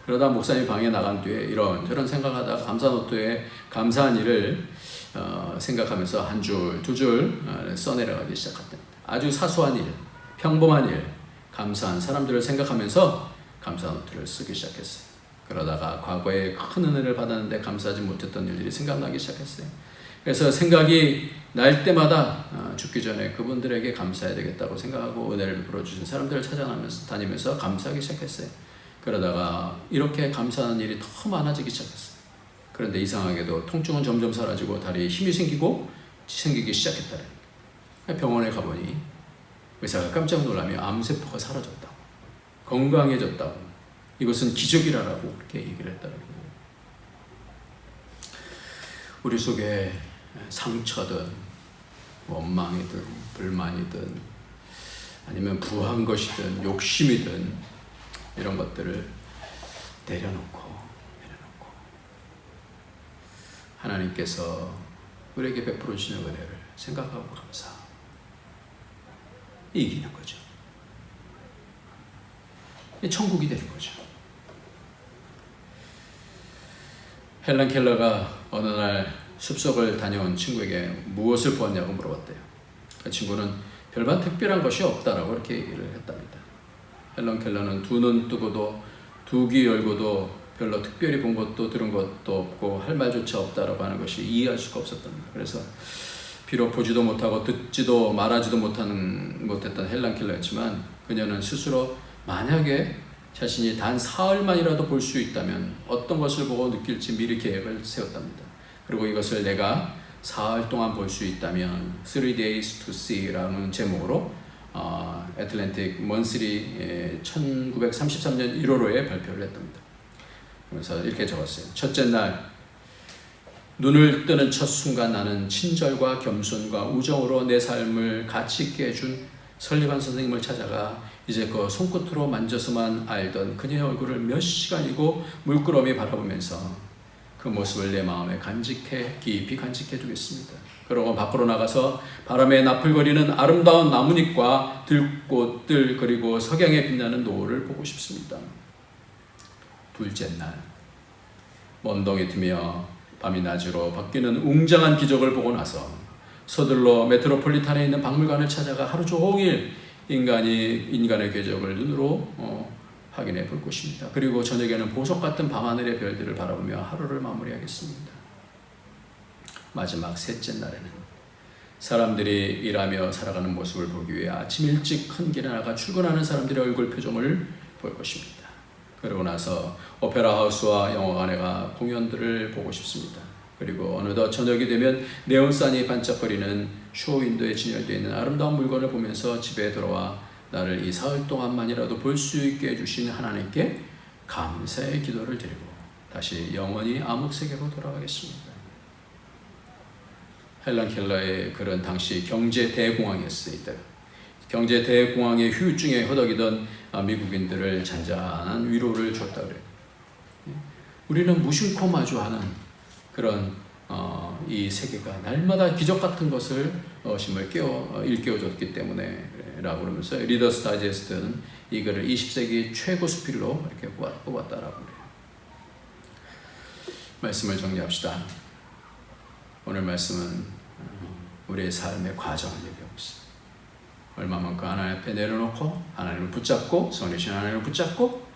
그러다 목사님 방에 나간 뒤에 이런저런 생각하다가 감사 노트에 감사한 일을 생각하면서 한 줄, 두 줄 써내려가기 시작했답니다. 아주 사소한 일, 평범한 일, 감사한 사람들을 생각하면서 감사 노트를 쓰기 시작했어요. 그러다가 과거에 큰 은혜를 받았는데 감사하지 못했던 일들이 생각나기 시작했어요. 그래서 생각이 날 때마다 죽기 전에 그분들에게 감사해야 되겠다고 생각하고 은혜를 베풀어 주신 사람들을 찾아다니면서 감사하기 시작했어요. 그러다가 이렇게 감사하는 일이 더 많아지기 시작했어요. 그런데 이상하게도 통증은 점점 사라지고 다리에 힘이 생기기 시작했다는 거예요. 병원에 가보니 의사가 깜짝 놀라며 암세포가 사라졌다고, 건강해졌다고, 이것은 기적이라고 그렇게 얘기를 했다는 거예요. 우리 속에 상처든 원망이든 불만이든 아니면 것이든 욕심이든 이런 것들을 내려놓고 하나님께서 우리에게 베풀어 주시는 은혜를 생각하고 감사하고 이기는 거죠. 천국이 되는 거죠. 헬런 켈러가 어느 날 숲속을 다녀온 친구에게 무엇을 보았냐고 물어봤대요. 그 친구는 별반 특별한 것이 없다라고 이렇게 얘기를 했답니다. 헬런 켈러는 두 눈 뜨고도 두 귀 열고도 별로 특별히 본 것도 들은 것도 없고 할 말조차 없다라고 하는 것이 이해할 수가 없었답니다. 그래서 비록 보지도 못하고 듣지도 말하지도 못했던 헬런 켈러였지만 그녀는 스스로 만약에 자신이 단 사흘만이라도 볼 수 있다면 어떤 것을 보고 느낄지 미리 계획을 세웠답니다. 그리고 이것을 내가 사흘 동안 볼 수 있다면 3 days to see라는 제목으로 애틀랜틱 먼슬리 1933년 1월호에 발표를 했답니다. 그래서 이렇게 적었어요. 첫째 날, 눈을 뜨는 첫 순간 나는 친절과 겸손과 우정으로 내 삶을 가치 있게 해준 설리반 선생님을 찾아가 이제껏 손끝으로 만져서만 알던 그녀의 얼굴을 몇 시간이고 물끄러미 바라보면서 그 모습을 내 마음에 깊이 간직해 두겠습니다. 그러고 밖으로 나가서 바람에 나풀거리는 아름다운 나뭇잎과 들꽃들 그리고 석양에 빛나는 노을을 보고 싶습니다. 둘째 날, 먼동이 트며 밤이 낮으로 바뀌는 웅장한 기적을 보고 나서 서둘러 메트로폴리탄에 있는 박물관을 찾아가 하루 종일 인간의 궤적을 눈으로 확인해 볼 것입니다. 그리고 저녁에는 보석 같은 밤하늘의 별들을 바라보며 하루를 마무리하겠습니다. 마지막 셋째 날에는 사람들이 일하며 살아가는 모습을 보기 위해 아침 일찍 큰 길에 나가 출근하는 사람들의 얼굴 표정을 볼 것입니다. 그러고 나서 오페라 하우스와 영화관에 가 공연들을 보고 싶습니다. 그리고 어느덧 저녁이 되면 네온산이 반짝거리는 쇼윈도에 진열되어 있는 아름다운 물건을 보면서 집에 돌아와 나를 이 사흘 동안만이라도 볼 수 있게 해주신 하나님께 감사의 기도를 드리고 다시 영원히 암흑세계로 돌아가겠습니다. 헬런 켈러의 글은 당시 경제 대공황이었으니까 경제 대공황의 후유증에 허덕이던 미국인들을 잔잔한 위로를 줬다 그래요. 우리는 무심코 마주하는 그런 이 세계가 날마다 기적 같은 것을 심을 일깨워줬기 때문에 라고 그러면서 리더스 다이제스트는 이 글을 20세기 최고 수필로 이렇게 뽑았다라고 그래요. 말씀을 정리합시다. 오늘 말씀은 우리의 삶의 과정을 얘기하고 있어요. 얼마만큼 하나님 앞에 내려놓고 하나님을 붙잡고 성리신 하나님을 붙잡고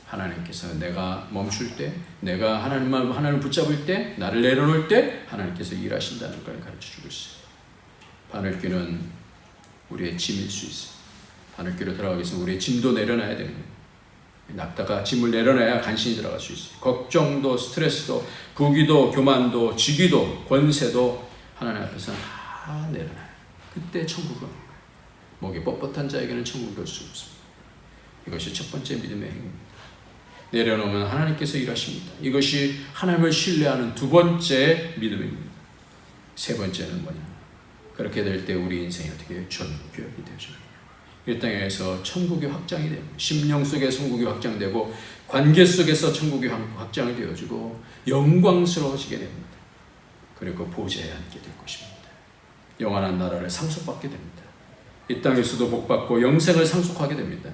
하나님께서 내가 멈출 때 내가 하나님을 붙잡을 때 나를 내려놓을 때 하나님께서 일하신다는 걸 가르쳐주고 있어요. 바늘귀는 우리의 짐일 수 있어요. 하늘길로 들어가기 위해서 우리의 짐도 내려놔야 되는 거예요. 낙타가 짐을 내려놔야 간신히 들어갈 수 있어요. 걱정도 스트레스도 부귀도 교만도 직위도 권세도 하나님 앞에서 다 내려놔요. 그때 천국은 목이 뻣뻣한 자에게는 천국이 올 수 없습니다. 이것이 첫 번째 믿음의 행위입니다. 내려놓으면 하나님께서 일하십니다. 이것이 하나님을 신뢰하는 두 번째 믿음입니다. 세 번째는 뭐냐? 그렇게 될 때 우리 인생이 어떻게 전교역이 되죠. 이 땅에서 천국이 확장이 되고 심령 속에 천국이 확장되고 관계 속에서 천국이 확장이 되어지고 영광스러워지게 됩니다. 그리고 보좌에 앉게 될 것입니다. 영원한 나라를 상속받게 됩니다. 이 땅에서도 복받고 영생을 상속하게 됩니다.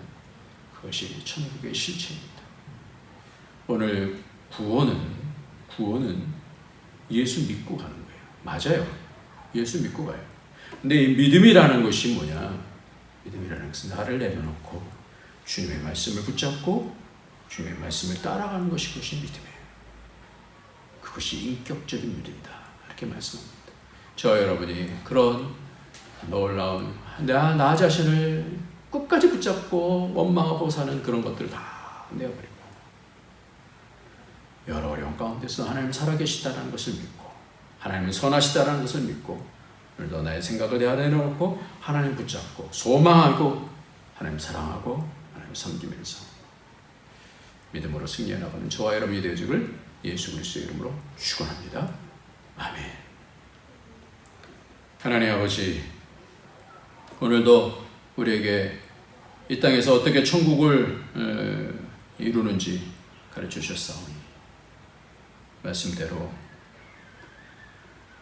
그것이 천국의 실체입니다. 오늘 구원은 예수 믿고 가는 거예요. 맞아요. 예수 믿고 가요. 근데 이 믿음이라는 것이 뭐냐? 믿음이라는 것은 나를 내려놓고 주님의 말씀을 붙잡고 주님의 말씀을 따라가는 것이 그것이 믿음이에요. 그것이 인격적인 믿음이다. 이렇게 말씀합니다. 저 여러분이 그런 놀라운 나 자신을 끝까지 붙잡고 원망하고 사는 그런 것들을 다 내어버리고 여러 어려운 가운데서 하나님 살아계시다는 것을 믿고 하나님은 선하시다는 것을 믿고 오늘도 나의 생각을 내려놓고 하나님 붙잡고 소망하고 하나님 사랑하고 하나님 섬기면서 믿음으로 승리해 나가는 저와 여러분이 되어지길 예수 그리스도의 이름으로 축원합니다. 아멘. 하나님 아버지, 오늘도 우리에게 이 땅에서 어떻게 천국을 이루는지 가르쳐 주셨사오니 말씀대로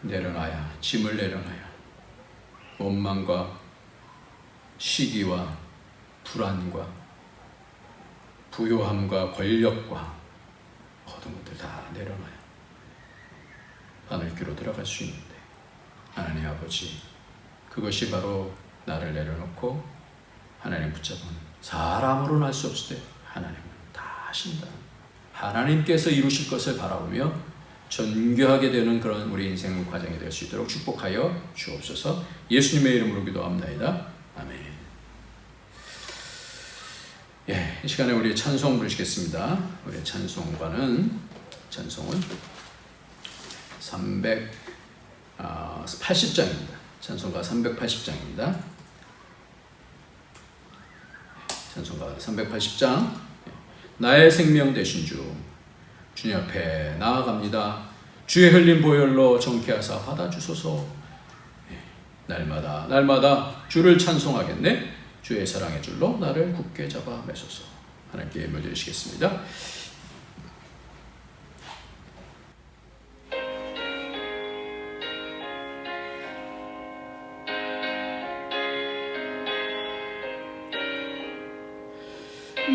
내려놔야 짐을 내려놔야 원망과 시기와 불안과 부요함과 권력과 모든 것들 다 내려놔야 하늘길로 들어갈 수 있는데 하나님 아버지, 그것이 바로 나를 내려놓고 하나님 붙잡은 사람으로는 할 수 없을 때 하나님은 다 하신다. 하나님께서 이루실 것을 바라보며 전교하게 되는 그런 우리 인생 과정이 될 수 있도록 축복하여 주옵소서. 예수님의 이름으로 기도합나이다. 아멘. 이 시간에 우리 찬송 부르시겠습니다. 우리 찬송은 380장입니다. 찬송가 380장입니다. 찬송가 380장. 나의 생명 되신 주님 앞에 나아갑니다. 주의 흘린 보혈로 정케하사 받아주소서. 날마다 주를 찬송하겠네. 주의 사랑의 줄로 나를 굳게 잡아 매소서. 하나님께 예물 드리시겠습니다.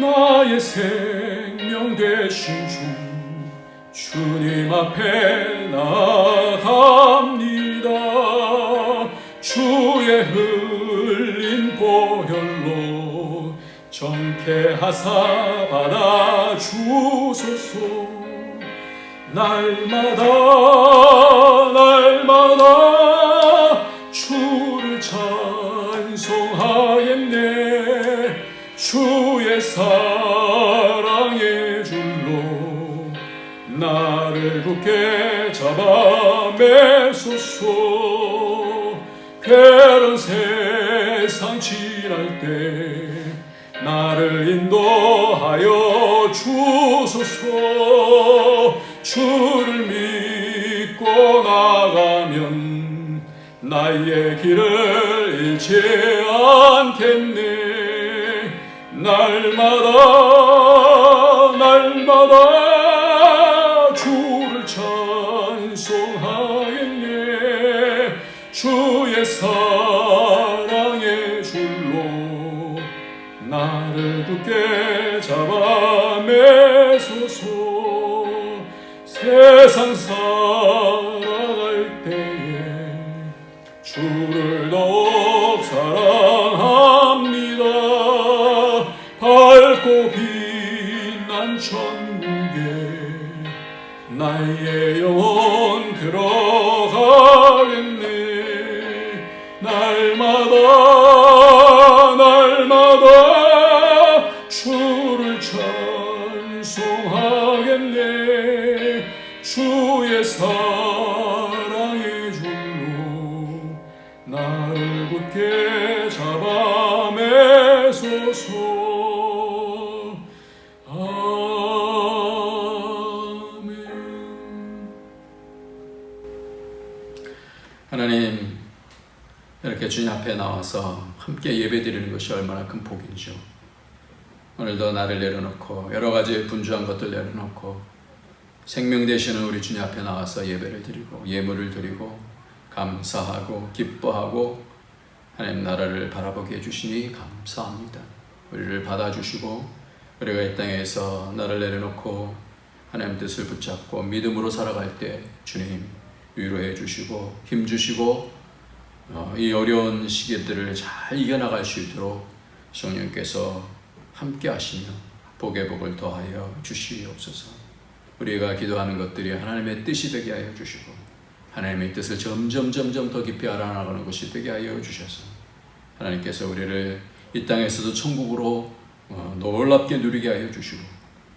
나의 생명 되신 주님 앞에 나아갑니다. 주의 흘린 보혈로 정케하사 받아주소서. 날마다 주를 찬송하겠네. 주의 사랑의 줄로 나를 굳게 잡아 매소서. 괴로운 세상 지날 때 나를 인도하여 주소서. 주를 믿고 나가면 나의 길을 잃지 않겠네. 날마다 주를 찬송하겠네. 주의 사랑의 줄로 나를 굳게 잡아 매소서. 세상 살아갈 때에 주를 더욱 사랑합니다. 밝고 빛난 천국에 나의 영혼 들어가겠네. 날마다 주의 사랑의 줄로 나를 굳게 잡아 매소서. 하나님, 이렇게 주님 앞에 나와서 함께 예배드리는 것이 얼마나 큰 복인지요. 오늘도 나를 내려놓고 여러 가지 분주한 것들 내려놓고 생명 되시는 우리 주님 앞에 나와서 예배를 드리고 예물을 드리고 감사하고 기뻐하고 하나님 나라를 바라보게 해주시니 감사합니다. 우리를 받아주시고 우리가 이 땅에서 나를 내려놓고 하나님 뜻을 붙잡고 믿음으로 살아갈 때 주님 위로해 주시고 힘 주시고 이 어려운 시기들을 잘 이겨나갈 수 있도록 성령께서 함께 하시며 복의 복을 더하여 주시옵소서. 우리가 기도하는 것들이 하나님의 뜻이 되게 하여 주시고 하나님의 뜻을 점점 더 깊이 알아나가는 것이 되게 하여 주셔서 하나님께서 우리를 이 땅에서도 천국으로 놀랍게 누리게 하여 주시고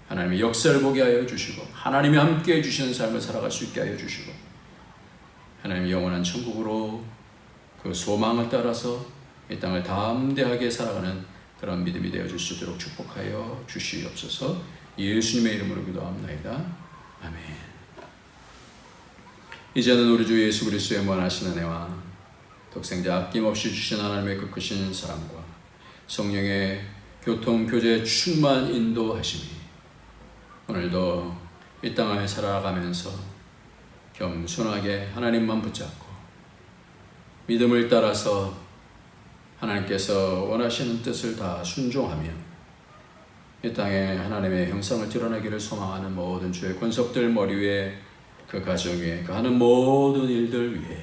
하나님의 역사를 보게 하여 주시고 하나님이 함께 해주시는 삶을 살아갈 수 있게 하여 주시고 하나님의 영원한 천국으로 그 소망을 따라서 이 땅을 담대하게 살아가는 그런 믿음이 되어줄 수 있도록 축복하여 주시옵소서. 예수님의 이름으로 기도합나이다. 아멘. 이제는 우리 주 예수 그리스도의 무한하신 은혜와 독생자 아낌없이 주신 하나님의 그 크신 사랑과 성령의 교통, 교제, 충만 인도하심이 오늘도 이 땅을 살아가면서 겸손하게 하나님만 붙잡고 믿음을 따라서 하나님께서 원하시는 뜻을 다 순종하며 이 땅에 하나님의 형상을 드러내기를 소망하는 모든 주의 권속들 머리 위에 그 가정 위에 그 하는 모든 일들 위에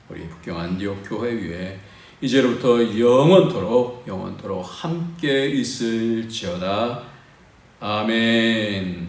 우리 북경 안디옥 교회 위에 이제로부터 영원토록 함께 있을지어다. 아멘.